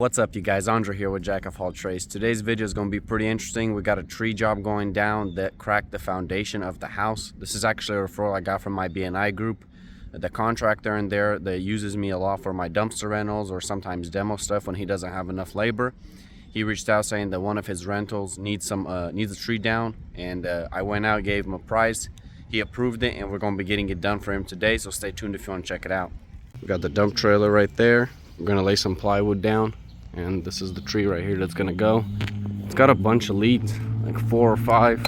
What's up, you guys? Andre here with Jack of all trades. Today's video is going to be pretty interesting. We got a tree job going down that cracked the foundation of the house. This is actually a referral I got from my BNI group. The contractor in there that uses me a lot for my dumpster rentals or sometimes demo stuff when he doesn't have enough labor. He reached out saying that one of his rentals needs a tree down, and I went out, gave him a price. He approved it, and we're going to be getting it done for him today, so stay tuned if you want to check it out. We got the dump trailer right there. We're going to lay some plywood down. And this is the tree right here that's gonna go. It's got a bunch of leads, like 4 or 5.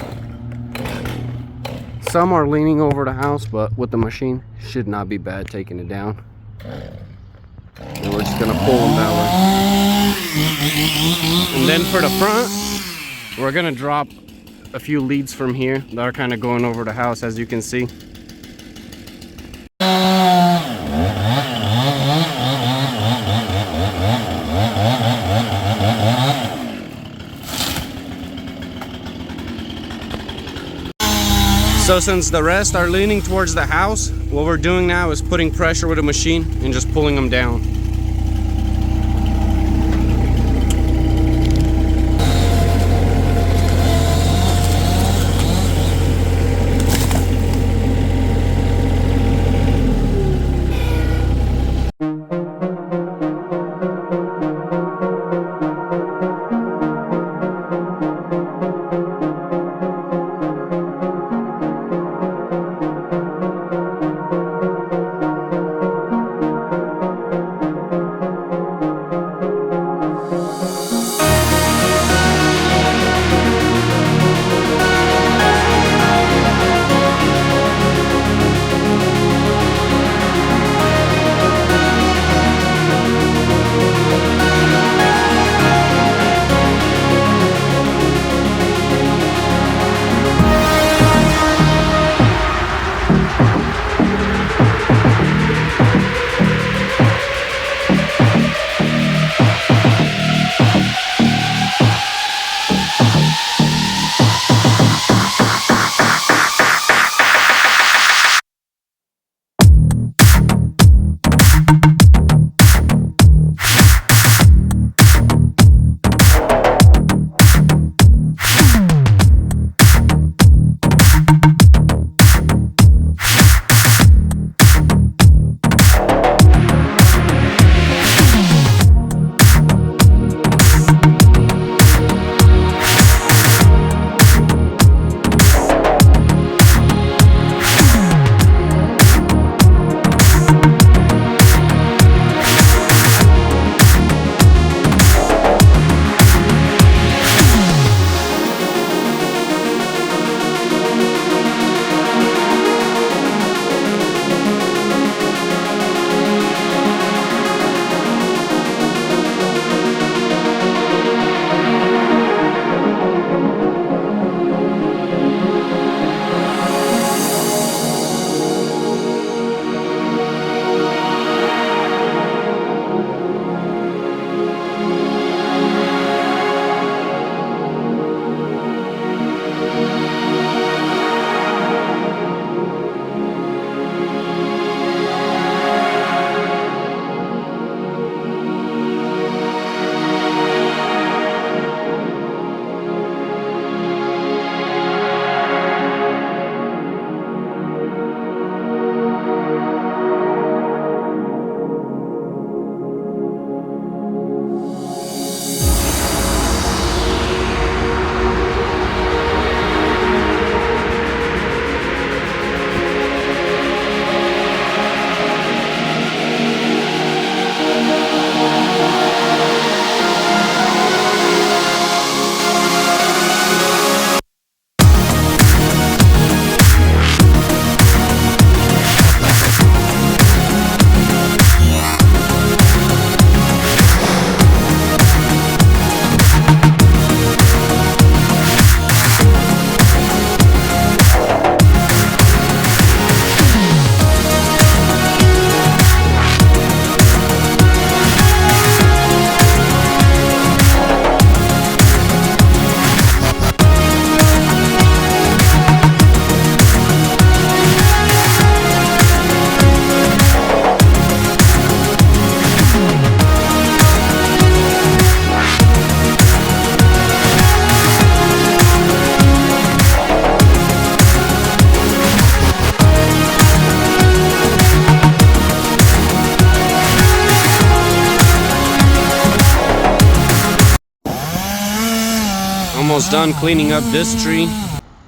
Some are leaning over the house, but with the machine, should not be bad taking it down. And we're just gonna pull them that way. And then for the front, we're gonna drop a few leads from here that are kind of going over the house, as you can see. So since the rest are leaning towards the house, what we're doing now is putting pressure with a machine and just pulling them down. Almost done cleaning up this tree.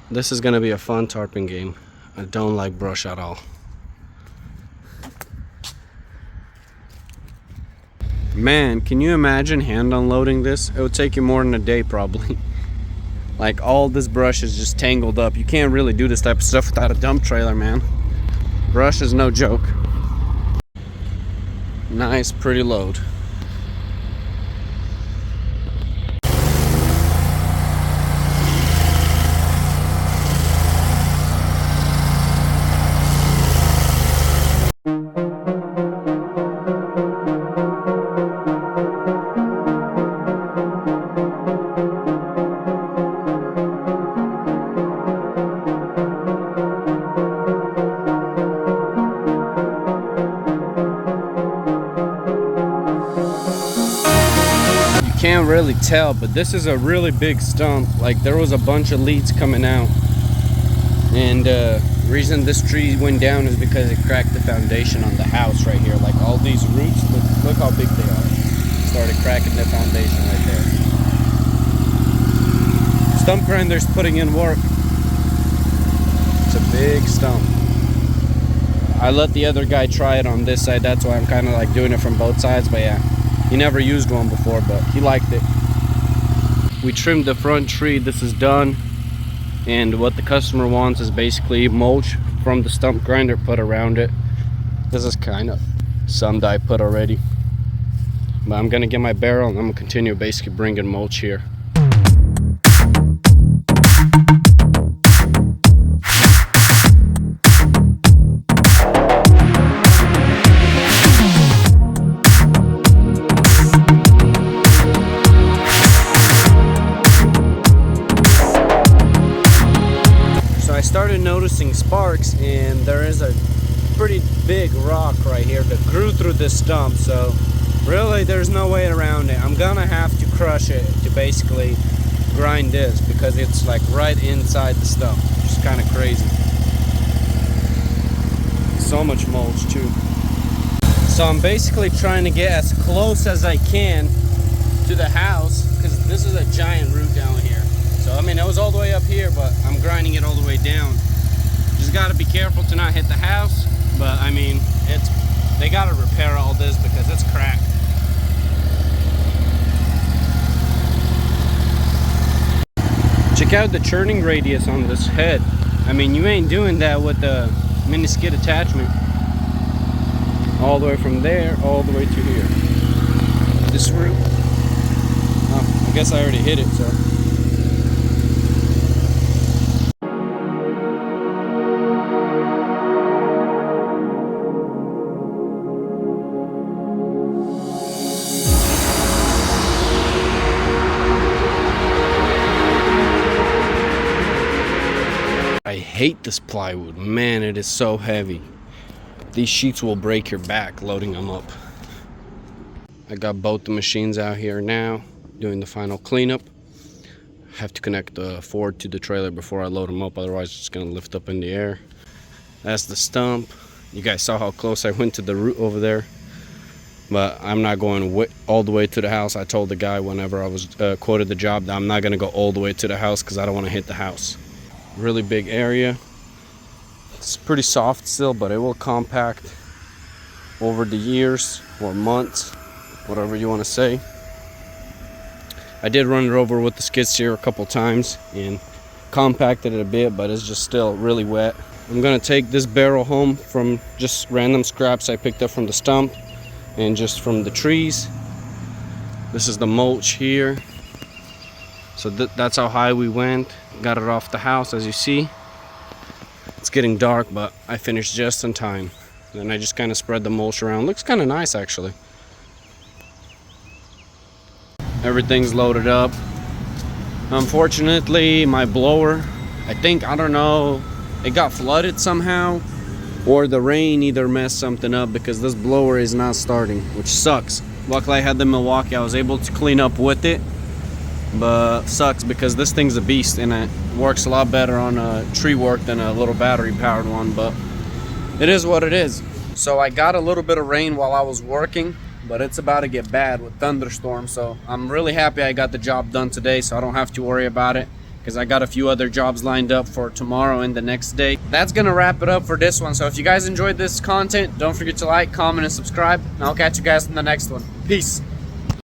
This is gonna be a fun tarping game. I don't like brush at all. Man, can you imagine hand unloading this? It would take you more than a day probably. Like all this brush is just tangled up. You can't really do this type of stuff without a dump trailer, man. Brush is no joke. Nice, pretty load. Can't really tell, but this is a really big stump. Like there was a bunch of leads coming out, and the reason this tree went down is because it cracked the foundation on the house right here. Like all these roots, look how big they are. Started cracking the foundation right there. Stump grinder's putting in work. It's a big stump. I let the other guy try it on this side, that's why I'm kind of like doing it from both sides. But yeah, he never used one before, but he liked it. We trimmed the front tree. This is done, and what the customer wants is basically mulch from the stump grinder put around it. This is kind of some I put already, but I'm gonna get my barrel and I'm gonna continue basically bringing mulch here. Started noticing sparks, and there is a pretty big rock right here that grew through this stump, so really there's no way around it. I'm gonna have to crush it to basically grind this because it's like right inside the stump, which is kind of crazy. So much mulch too. So I'm basically trying to get as close as I can to the house because this is a giant root down here. So I mean, it was all the way up here, but I'm grinding it all the way down. Just gotta be careful to not hit the house, but I mean, they gotta repair all this because it's cracked. Check out the churning radius on this head. I mean, you ain't doing that with the mini skid attachment. All the way from there, all the way to here. This root. Oh, I guess I already hit it, so. I hate this plywood, man, it is so heavy. These sheets will break your back loading them up. I got both the machines out here now, doing the final cleanup. I have to connect the Ford to the trailer before I load them up, otherwise it's just gonna lift up in the air. That's the stump. You guys saw how close I went to the root over there, but I'm not going all the way to the house. I told the guy whenever I was quoted the job that I'm not gonna go all the way to the house because I don't want to hit the house. Really big area. It's pretty soft still, but it will compact over the years or months, whatever you want to say. I did run it over with the skid steer a couple times and compacted it a bit, but it's just still really wet. I'm gonna take this barrel home from just random scraps I picked up from the stump and just from the trees. This is the mulch here. So that's how high we went. Got it off the house, as you see. It's getting dark, but I finished just in time. Then I just kind of spread the mulch around. Looks kind of nice, actually. Everything's loaded up. Unfortunately, my blower, I don't know, it got flooded somehow, or the rain either messed something up because this blower is not starting, which sucks. Luckily, I had the Milwaukee. I was able to clean up with it. But sucks because this thing's a beast and it works a lot better on tree work than a little battery powered one, but it is what it is. So I got a little bit of rain while I was working, but it's about to get bad with thunderstorms. So I'm really happy I got the job done today, so I don't have to worry about it, because I got a few other jobs lined up for tomorrow and the next day. That's gonna wrap it up for this one. So if you guys enjoyed this content, don't forget to like, comment, and subscribe, and I'll catch you guys in the next one. Peace.